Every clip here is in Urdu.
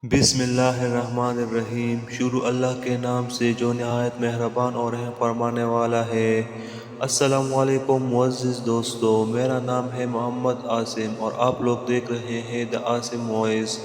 بسم اللہ الرحمن الرحیم۔ شروع اللہ کے نام سے جو نہایت مہربان اور رحم فرمانے والا ہے۔ السلام علیکم معزز دوستو، میرا نام ہے محمد عاصم اور آپ لوگ دیکھ رہے ہیں دا عاصم وائس۔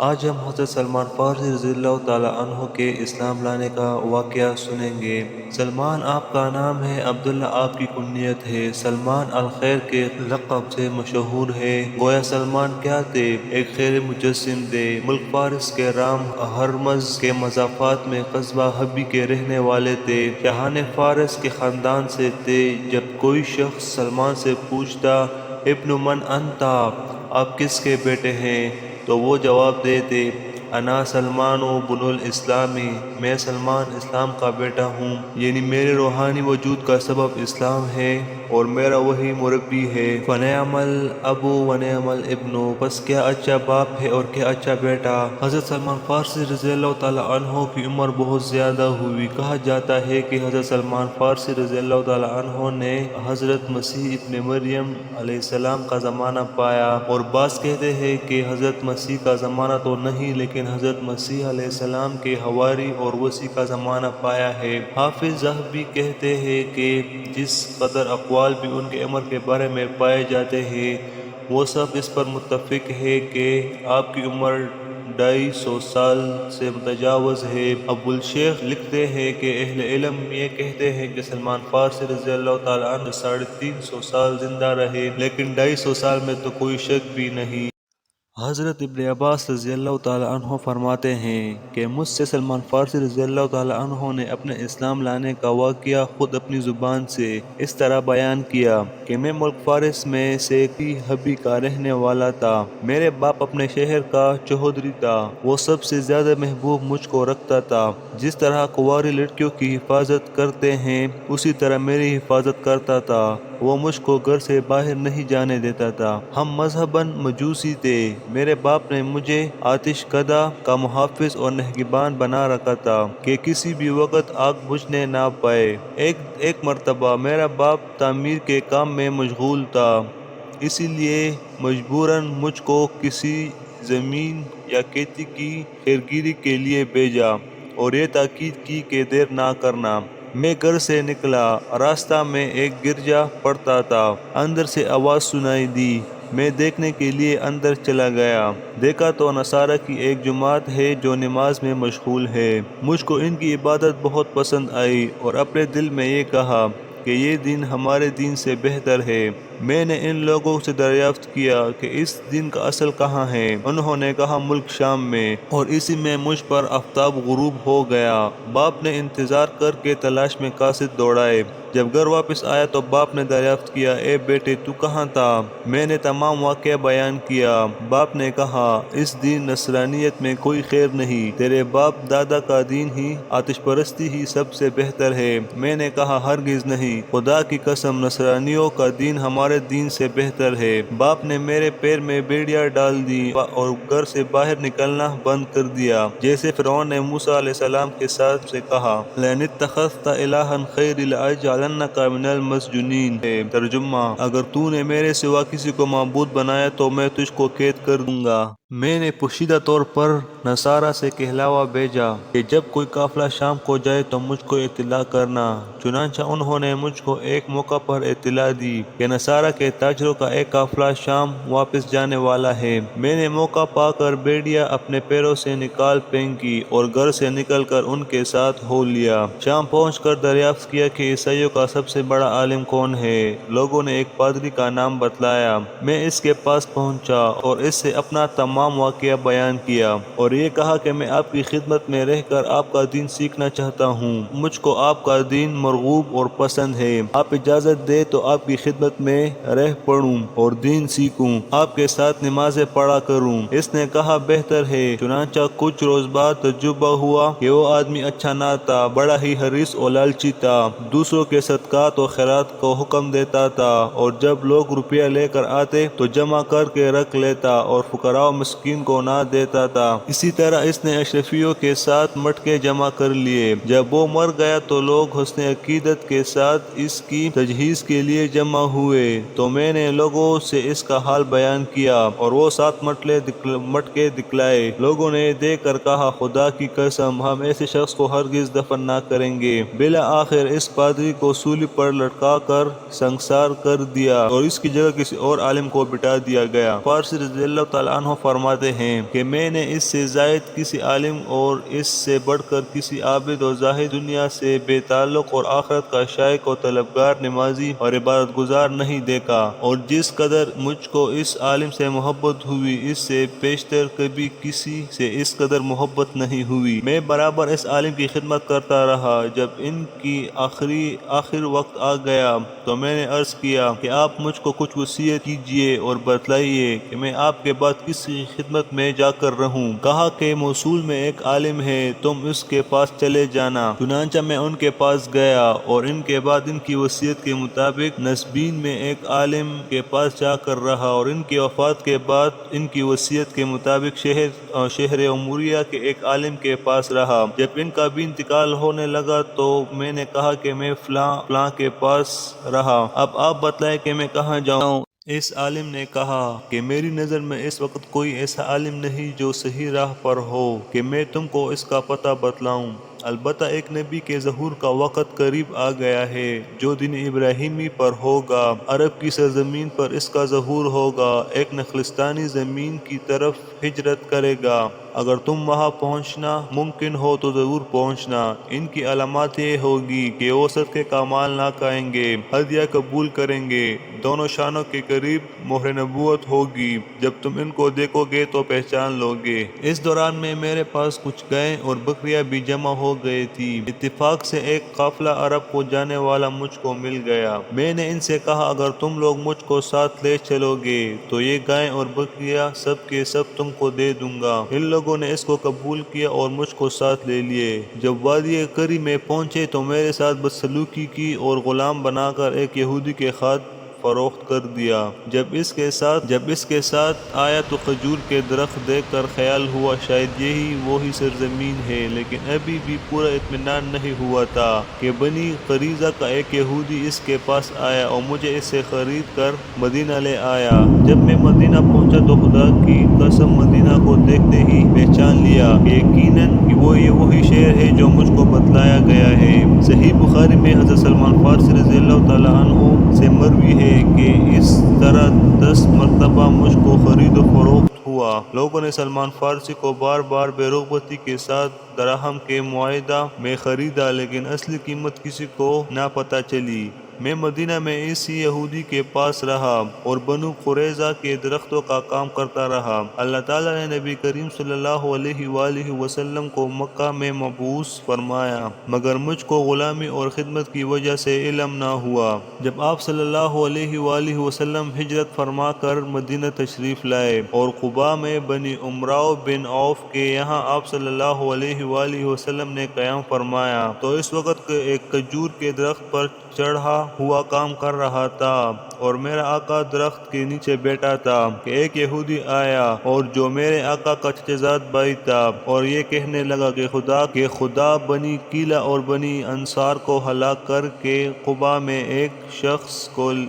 آج ہم حضرت سلمان فارسی رضی اللہ تعالیٰ عنہ کے اسلام لانے کا واقعہ سنیں گے۔ سلمان آپ کا نام ہے، عبداللہ آپ کی کنیت ہے۔ سلمان الخیر کے لقب سے مشہور ہے۔ گویا سلمان کیا تھے؟ ایک خیر مجسم تھے۔ ملک فارس کے رام ہرمز کے مضافات میں قصبہ حبی کے رہنے والے تھے۔ شاہان فارس کے خاندان سے تھے۔ جب کوئی شخص سلمان سے پوچھتا ابن من انتا، آپ کس کے بیٹے ہیں، تو وہ جواب دیتے انا سلمان بن الاسلامی، میں سلمان اسلام کا بیٹا ہوں، یعنی میرے روحانی وجود کا سبب اسلام ہے اور میرا وہی مربی ہے۔ فنعم الابو ونعم الابن، بس کیا اچھا باپ ہے اور کیا اچھا بیٹا۔ حضرت سلمان فارسی رضی اللہ تعالیٰ عنہ کی عمر بہت زیادہ ہوئی۔ کہا جاتا ہے کہ حضرت سلمان فارسی رضی اللہ تعالیٰ عنہ نے حضرت مسیح ابن مریم علیہ السلام کا زمانہ پایا، اور بعض کہتے ہیں کہ حضرت مسیح کا زمانہ تو نہیں لیکن حضرت مسیح علیہ السلام کے حواری اور وصی کا زمانہ پایا ہے۔ حافظ ذہبی کہتے ہیں کہ جس قدر اقوال بھی ان کے عمر کے بارے میں پائے جاتے ہیں، وہ سب اس پر متفق ہے کہ آپ کی عمر 250 سال سے متجاوز ہے۔ ابو الشیخ لکھتے ہیں کہ اہل علم یہ کہتے ہیں کہ سلمان فارسی رضی اللہ تعالیٰ عنہ 350 سال زندہ رہے، لیکن 250 سال میں تو کوئی شک بھی نہیں۔ حضرت ابن عباس رضی اللہ تعالیٰ عنہ فرماتے ہیں کہ مجھ سے سلمان فارسی رضی اللہ تعالیٰ عنہ نے اپنے اسلام لانے کا واقعہ خود اپنی زبان سے اس طرح بیان کیا کہ میں ملک فارس میں سے حبی کا رہنے والا تھا۔ میرے باپ اپنے شہر کا چوہدری تھا۔ وہ سب سے زیادہ محبوب مجھ کو رکھتا تھا۔ جس طرح کنواری لڑکیوں کی حفاظت کرتے ہیں اسی طرح میری حفاظت کرتا تھا۔ وہ مجھ کو گھر سے باہر نہیں جانے دیتا تھا۔ ہم مذہباً مجوسی تھے۔ میرے باپ نے مجھے آتش کدہ کا محافظ اور نگہبان بنا رکھا تھا کہ کسی بھی وقت آگ بجھنے نہ پائے۔ ایک مرتبہ میرا باپ تعمیر کے کام میں مشغول تھا، اسی لیے مجبوراً مجھ کو کسی زمین یا کھیتی کی خیرگیری کے لیے بھیجا اور یہ تاکید کی کہ دیر نہ کرنا۔ میں گھر سے نکلا، راستہ میں ایک گرجا پڑتا تھا، اندر سے آواز سنائی دی۔ میں دیکھنے کے لیے اندر چلا گیا، دیکھا تو نصارہ کی ایک جماعت ہے جو نماز میں مشغول ہے۔ مجھ کو ان کی عبادت بہت پسند آئی اور اپنے دل میں یہ کہا کہ یہ دین ہمارے دین سے بہتر ہے۔ میں نے ان لوگوں سے دریافت کیا کہ اس دین کا اصل کہاں ہے۔ انہوں نے کہا ملک شام میں، اور اسی میں مجھ پر آفتاب غروب ہو گیا۔ باپ نے انتظار کر کے تلاش میں قاصد دوڑائے۔ جب گھر واپس آیا تو باپ نے دریافت کیا اے بیٹے تو کہاں تھا؟ میں نے تمام واقعہ بیان کیا۔ باپ نے کہا اس دین نصرانیت میں کوئی خیر نہیں، تیرے باپ دادا کا دین ہی آتش پرستی ہی سب سے بہتر ہے۔ میں نے کہا ہرگز نہیں، خدا کی قسم نصرانیوں کا دین ہمارے دین سے بہتر ہے۔ باپ نے میرے پیر میں بیڑیاں ڈال دی اور گھر سے باہر نکلنا بند کر دیا، جیسے فرعون نے موسیٰ علیہ السلام کے ساتھ سے کہا لئن اتخذت الہا غیری لأجعلنک من المسجونین۔ ترجمہ: اگر تو نے میرے سوا کسی کو معبود بنایا تو میں تجھ کو قید کر دوں گا۔ میں نے پوشیدہ طور پر نصارہ سے کہلاوا بھیجا کہ جب کوئی قافلہ شام کو جائے تو مجھ کو اطلاع کرنا۔ چنانچہ انہوں نے مجھ کو ایک موقع پر اطلاع دی کہ نصارہ کے تاجروں کا ایک قافلہ شام واپس جانے والا ہے۔ میں نے موقع پا کر بیڑیاں اپنے پیروں سے نکال پھینکی اور گھر سے نکل کر ان کے ساتھ ہو لیا۔ شام پہنچ کر دریافت کیا کہ عیسائیوں کا سب سے بڑا عالم کون ہے۔ لوگوں نے ایک پادری کا نام بتلایا۔ میں اس کے پاس پہنچا اور اس سے اپنا تمام واقعہ بیان کیا اور یہ کہا کہ میں آپ کی خدمت میں رہ کر آپ کا دین سیکھنا چاہتا ہوں۔ مجھ کو آپ کا دین مرغوب اور پسند ہے۔ آپ اجازت دیں تو آپ کی خدمت میں رہ پڑھوں اور دین سیکھوں، آپ کے ساتھ نمازیں پڑھا کروں۔ اس نے کہا بہتر ہے۔ چنانچہ کچھ روز بعد تجربہ ہوا کہ وہ آدمی اچھا نہ تھا، بڑا ہی حریص اور لالچی تھا، دوسروں کے صدقات و خیرات کو حکم دیتا تھا اور جب لوگ روپیہ لے کر آتے تو جمع کر کے رکھ لیتا اور فقراء و مسکین کو نہ دیتا تھا۔ اسی طرح اس نے اشرفیوں کے ساتھ مٹکے جمع کر لیے۔ جب وہ مر گیا تو لوگ حسن عقیدت کے ساتھ اس کی تجہیز کے لیے جمع ہوئے، تو میں نے لوگوں سے اس کا حال بیان کیا اور وہ 7 مٹکے دکھلائے۔ لوگوں نے دیکھ کر کہا، خدا کی قسم، ہم ایسے شخص کو ہرگز دفن نہ کریں گے۔ بالآخر اس پادری کو سولی پر لٹکا کر سنسار کر دیا اور اس کی جگہ کسی اور عالم کو بٹھا دیا گیا۔ فارسی رضی اللہ تعالیٰ عنہ فرماتے ہیں کہ میں نے اس سے زائد کسی عالم اور اس سے بڑھ کر کسی عابد و زاہد، دنیا سے بے تعلق اور آخرت کا شائق و طلبگار، نمازی اور عبادت گزار نہیں دیکھا، اور جس قدر مجھ کو اس عالم سے محبت ہوئی، اس سے پیشتر کبھی کسی سے اس قدر محبت نہیں ہوئی۔ میں برابر اس عالم کی خدمت کرتا رہا۔ جب ان کی آخر وقت آ گیا تو میں نے عرض کیا کہ آپ مجھ کو کچھ وصیت کیجئے اور بتلائیے کہ میں آپ کے بعد کس کی خدمت میں جا کر رہوں۔ کہا کہ موصول میں ایک عالم ہے، تم اس کے پاس چلے جانا۔ چنانچہ میں ان کے پاس گیا اور ان کے بعد ان کی وصیت کے مطابق نسبین میں ایک عالم کے پاس جا کر رہا، اور ان کی وفات کے بعد ان کی وصیت کے مطابق شہر اموریہ کے ایک عالم کے پاس رہا۔ جب ان کا بھی انتقال ہونے لگا تو میں نے کہا کہ میں فلاں کے پاس رہا، اب آپ بتلائیں کہ میں کہاں جاؤں۔ اس عالم نے کہا کہ میری نظر میں اس وقت کوئی ایسا عالم نہیں جو صحیح راہ پر ہو کہ میں تم کو اس کا پتہ بتلاؤں۔ البتہ ایک نبی کے ظہور کا وقت قریب آ گیا ہے جو دین ابراہیمی پر ہوگا۔ عرب کی سرزمین پر اس کا ظہور ہوگا۔ ایک نخلستانی زمین کی طرف ہجرت کرے گا۔ اگر تم وہاں پہنچنا ممکن ہو تو ضرور پہنچنا۔ ان کی علامات یہ ہوگی کہ وہ صدقے کا مال نہ کھائیں گے، ہدیہ قبول کریں گے، دونوں شانوں کے قریب مہر نبوت ہوگی۔ جب تم ان کو دیکھو گے تو پہچان لو گے۔ اس دوران میں میرے پاس کچھ گائیں اور بکریاں بھی جمع ہو گئی تھی۔ اتفاق سے ایک قافلہ عرب کو جانے والا مجھ کو مل گیا۔ میں نے ان سے کہا، اگر تم لوگ مجھ کو ساتھ لے چلو گے تو یہ گائیں اور بکریاں سب کے سب تم کو دے دوں گا۔ ان لوگوں نے اس کو قبول کیا اور مجھ کو ساتھ لے لیے۔ جب وادی قری میں پہنچے تو میرے ساتھ بدسلوکی کی اور غلام بنا کر ایک یہودی کے ہاتھ فروخت کر دیا۔ جب اس کے ساتھ آیا تو کھجور کے درخت دیکھ کر خیال ہوا شاید یہی وہی سرزمین ہے، لیکن ابھی بھی پورا اطمینان نہیں ہوا تھا کہ بنی قریظہ کا ایک یہودی اس کے پاس آیا اور مجھے اس سے خرید کر مدینہ لے آیا۔ جب میں مدینہ پہنچا تو خدا کی قسم مدینہ کو دیکھتے ہی پہچان لیا کہ یقیناً یہ وہی شہر ہے جو مجھ کو بتلایا گیا ہے۔ صحیح بخاری میں حضرت سلمان فارسی رضی اللہ تعالیٰ عنہ سے مروی ہے کہ اس طرح 10 مرتبہ مجھ کو خرید و فروخت ہوا۔ لوگوں نے سلمان فارسی کو بار بار بے رغبتی کے ساتھ دراہم کے معاہدہ میں خریدا، لیکن اصلی قیمت کسی کو نہ پتہ چلی۔ میں مدینہ میں اسی یہودی کے پاس رہا اور بنو قریظہ کے درختوں کا کام کرتا رہا۔ اللہ تعالیٰ نے نبی کریم صلی اللہ علیہ وآلہ وسلم کو مکہ میں مبعوث فرمایا، مگر مجھ کو غلامی اور خدمت کی وجہ سے علم نہ ہوا۔ جب آپ صلی اللہ علیہ وآلہ وسلم ہجرت فرما کر مدینہ تشریف لائے اور قباء میں بنی عمرو بن عوف کے یہاں آپ صلی اللہ علیہ وآلہ وسلم نے قیام فرمایا تو اس وقت ایک کھجور کے درخت پر چڑھا ہوا کام کر رہا تھا اور میرا آقا درخت کے نیچے بیٹھا تھا کہ ایک یہودی آیا اور جو میرے آقا کا چچا زاد بھائی تھا اور یہ کہنے لگا کہ خدا بنی قیلہ اور بنی انصار کو ہلاک کر کے قباء میں ایک شخص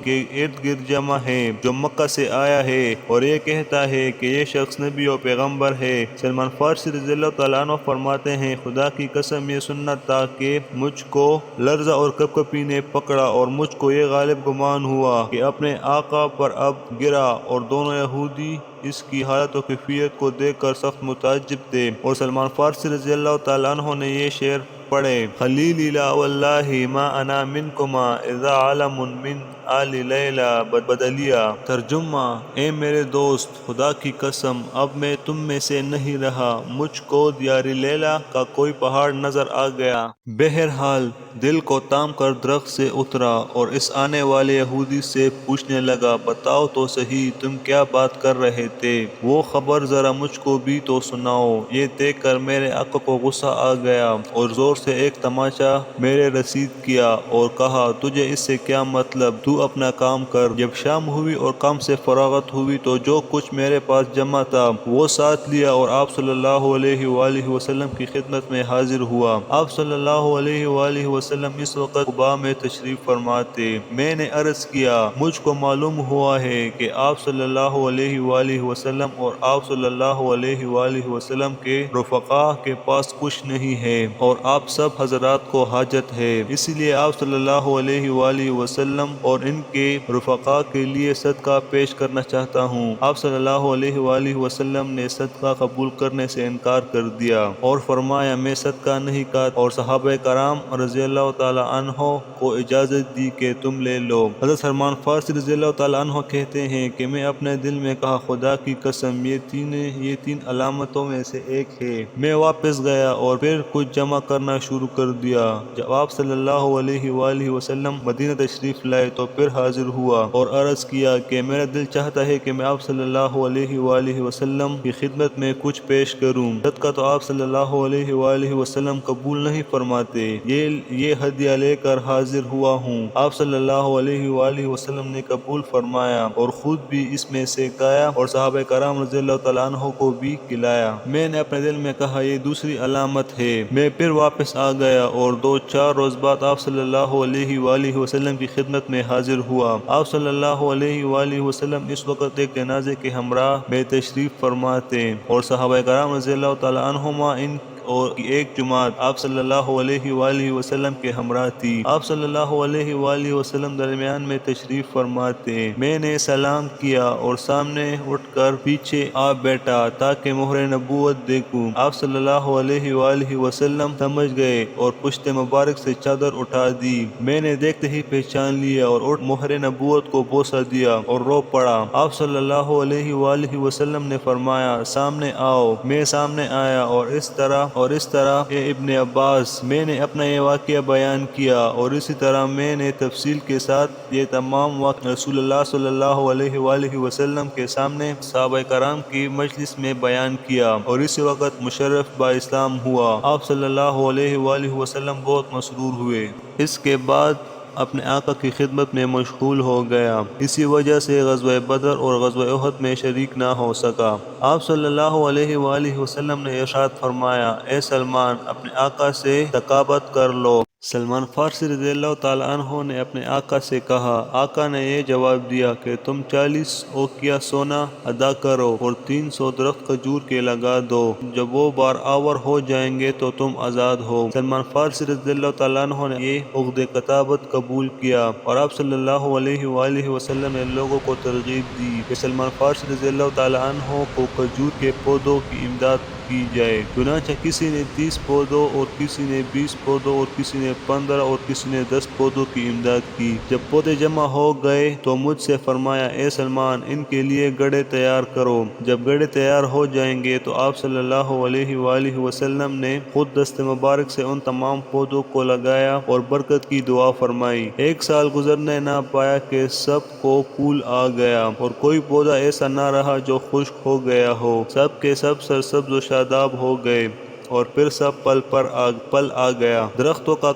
کے ارد گرد جمع ہے جو مکہ سے آیا ہے اور یہ کہتا ہے کہ یہ شخص نبی و پیغمبر ہے۔ سلمان فارسی رضی اللہ تعالیٰ عنہ فرماتے ہیں، خدا کی قسم یہ سننا تھا کہ مجھ کو لرزہ اور کپکپی نے پکڑا اور مجھ کو یہ غالب گمان ہوا کہ اپنے آقا پر اب گرا، اور دونوں یہودی اس کی حالت و کیفیت کو دیکھ کر سخت متعجب تھے، اور سلمان فارسی رضی اللہ تعالیٰ عنہ نے یہ شعر پڑھے، خلیلی لا واللہ ما انا منکما اذا علم من آل لیلہ بدلیا۔ ترجمہ، اے میرے دوست، خدا کی قسم اب میں تم میں سے نہیں رہا، مجھ کو دیار لیلہ کا کوئی پہاڑ نظر آ گیا۔ بہرحال دل کو تام کر درخت سے اترا اور اس آنے والے یہودی سے پوچھنے لگا، بتاؤ تو صحیح تم کیا بات کر رہے تھے، وہ خبر ذرا مجھ کو بھی تو سناؤ۔ یہ دیکھ کر میرے آقا کو غصہ آ گیا اور زور سے ایک تماچا میرے رسید کیا اور کہا، تجھے اس سے کیا مطلب، تو تو اپنا کام کر۔ جب شام ہوئی اور کام سے فراغت ہوئی تو جو کچھ میرے پاس جمع تھا وہ ساتھ لیا اور آپ صلی اللہ علیہ وآلہ وسلم کی خدمت میں حاضر ہوا۔ آپ صلی اللہ علیہ وآلہ وسلم اس وقت قباء میں تشریف فرما تھے۔ میں نے عرض کیا مجھ کو معلوم ہوا ہے کہ آپ صلی اللہ علیہ وآلہ وسلم اور آپ صلی اللہ علیہ وآلہ وسلم کے رفقاء کے پاس کچھ نہیں ہے اور آپ سب حضرات کو حاجت ہے، اسی لیے آپ صلی اللہ علیہ وآلہ وسلم اور ان کے رفقاء کے لیے صدقہ پیش کرنا چاہتا ہوں۔ آپ صلی اللہ علیہ وآلہ وسلم نے صدقہ قبول کرنے سے انکار کر دیا اور فرمایا میں صدقہ نہیں کرتا، اور صحابہ کرام رضی اللہ تعالی عنہ کو اجازت دی کہ تم لے لو۔ حضرت سلمان فارسی رضی اللہ تعالی عنہ کہتے ہیں کہ میں اپنے دل میں کہا خدا کی قسم یہ تین علامتوں میں سے ایک ہے۔ میں واپس گیا اور پھر کچھ جمع کرنا شروع کر دیا۔ جب آپ صلی اللہ علیہ وآلہ وسلم مدینہ تشریف لائے تو پھر حاضر ہوا اور عرض کیا کہ میرا دل چاہتا ہے کہ میں آپ صلی اللہ علیہ وآلہ وسلم کی خدمت میں کچھ پیش کروں۔ صدقہ تو آپ صلی اللہ علیہ وآلہ وسلم قبول نہیں فرماتے، یہ ہدیہ لے کر حاضر ہوا ہوں۔ آپ صلی اللہ علیہ وآلہ وسلم نے قبول فرمایا اور خود بھی اس میں سے کھایا اور صحابہ کرام رضی اللہ تعالیٰ عنہ کو بھی کھلایا۔ میں نے اپنے دل میں کہا یہ دوسری علامت ہے۔ میں پھر واپس آ گیا اور 2-4 روز بعد آپ صلی اللہ علیہ وآلہ وسلم کی خدمت میں حاضر ہوا۔ آپ صلی اللہ علیہ وآلہ وسلم اس وقت ایک جنازے کے ہمراہ میں تشریف فرما تھے اور صحابہ کرام رضی اللہ تعالیٰ عنہما ان اور ایک جماعت آپ صلی اللہ علیہ وآلہ وسلم کے ہمراہ تھی۔ آپ صلی اللہ علیہ وآلہ وسلم درمیان میں تشریف فرما تھے۔ میں نے سلام کیا اور سامنے اٹھ کر پیچھے آ بیٹھا تاکہ مہر نبوت دیکھوں۔ آپ صلی اللہ علیہ وآلہ وسلم سمجھ گئے اور پشت مبارک سے چادر اٹھا دی۔ میں نے دیکھتے ہی پہچان لیا اور اٹھ مہر نبوت کو بوسہ دیا اور رو پڑا۔ آپ صلی اللہ علیہ وآلہ وسلم نے فرمایا سامنے آؤ۔ میں سامنے آیا اور اس طرح اے ابن عباس میں نے اپنا یہ واقعہ بیان کیا اور اسی طرح میں نے تفصیل کے ساتھ یہ تمام واقعہ رسول اللہ صلی اللہ علیہ وآلہ وسلم کے سامنے صحابہ کرام کی مجلس میں بیان کیا اور اسی وقت مشرف با اسلام ہوا۔ آپ صلی اللہ علیہ وآلہ وسلم بہت مسرور ہوئے۔ اس کے بعد اپنے آقا کی خدمت میں مشغول ہو گیا، اسی وجہ سے غزوہ بدر اور غزوہ احد میں شریک نہ ہو سکا۔ آپ صلی اللہ علیہ وآلہ وسلم نے ارشاد فرمایا اے سلمان اپنے آقا سے ثقافت کر لو۔ سلمان فارسی رضی اللہ تعالی عنہ نے اپنے آقا سے کہا، آقا نے یہ جواب دیا کہ تم 40 اوقیہ سونا ادا کرو اور 300 درخت کھجور کے لگا دو، جب وہ بار آور ہو جائیں گے تو تم آزاد ہو۔ سلمان فارسی رضی اللہ تعالی عنہ نے یہ عقد کتابت قبول کیا اور آپ صلی اللہ علیہ وآلہ وسلم نے لوگوں کو ترغیب دی کہ سلمان فارسی رضی اللہ تعالی عنہ کو کھجور کے پودوں کی امداد کی جائے۔ چنانچہ کسی نے 30 پودوں اور کسی نے 20 پودوں اور کسی نے 15 اور کسی نے 10 پودوں کی امداد کی۔ جب پودے جمع ہو گئے تو مجھ سے فرمایا اے سلمان ان کے لیے گڑھے تیار کرو۔ جب گڑھے تیار ہو جائیں گے تو آپ صلی اللہ علیہ وآلہ وسلم نے خود دست مبارک سے ان تمام پودوں کو لگایا اور برکت کی دعا فرمائی۔ 1 سال گزرنے نہ پایا کہ سب کو پھول آ گیا اور کوئی پودا ایسا نہ رہا جو خشک ہو گیا ہو، سب کے سب سرسبز و شاداب ہو گئے اور پھر سب پل آ گیا۔ درختوں کا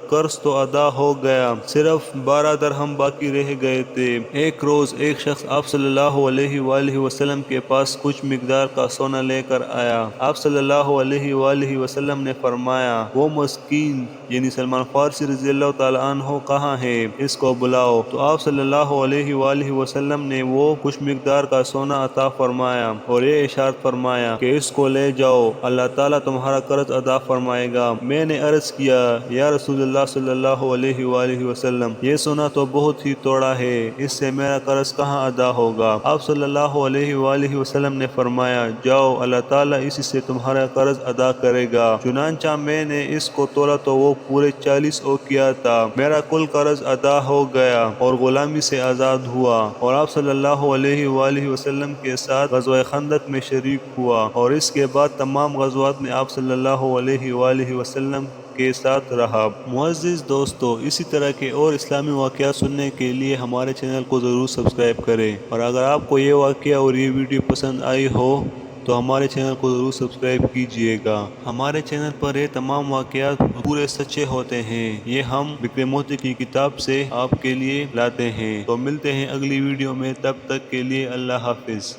قرض تو ادا ہو گیا، صرف 12 درہم باقی رہ گئے تھے۔ ایک روز ایک شخص آپ صلی اللہ علیہ وآلہ وسلم کے پاس کچھ مقدار کا سونا لے کر آیا۔ آپ صلی اللہ علیہ وآلہ وسلم نے فرمایا وہ مسکین یعنی سلمان فارسی رضی اللہ تعالی عنہ کہاں ہے، اس کو بلاؤ۔ تو آپ صلی اللہ علیہ وآلہ وسلم نے وہ کچھ مقدار کا سونا عطا فرمایا اور یہ ارشاد فرمایا کہ اس کو لے جاؤ، اللہ تعالیٰ تمہارا قرض ادا فرمائے گا۔ میں نے عرض کیا یا رسول اللہ صلی اللہ علیہ وآلہ وسلم یہ سونا تو بہت ہی تھوڑا ہے، اس سے میرا قرض کہاں ادا ہوگا؟ آپ صلی اللہ علیہ وآلہ وسلم نے فرمایا جاؤ، اللہ تعالیٰ اسی سے تمہارا قرض ادا کرے گا۔ چنانچہ میں نے اس کو تولا تو وہ پورے 40 اوقیہ تھا۔ میرا کل قرض ادا ہو گیا اور غلامی سے آزاد ہوا اور آپ صلی اللہ علیہ وآلہ وسلم کے ساتھ غزوہ خندق میں شریک ہوا اور اس کے بعد تمام غزوات میں آپ صلی اللہ علیہ وآلہ وسلم کے ساتھ رہا۔ معزز دوستو، اسی طرح کے اور اسلامی واقعات سننے کے لیے ہمارے چینل کو ضرور سبسکرائب کریں، اور اگر آپ کو یہ واقعہ اور یہ ویڈیو پسند آئی ہو تو ہمارے چینل کو ضرور سبسکرائب کیجئے گا۔ ہمارے چینل پر یہ تمام واقعات پورے سچے ہوتے ہیں، یہ ہم بکرے موتی کی کتاب سے آپ کے لیے لاتے ہیں۔ تو ملتے ہیں اگلی ویڈیو میں، تب تک کے لیے اللہ حافظ۔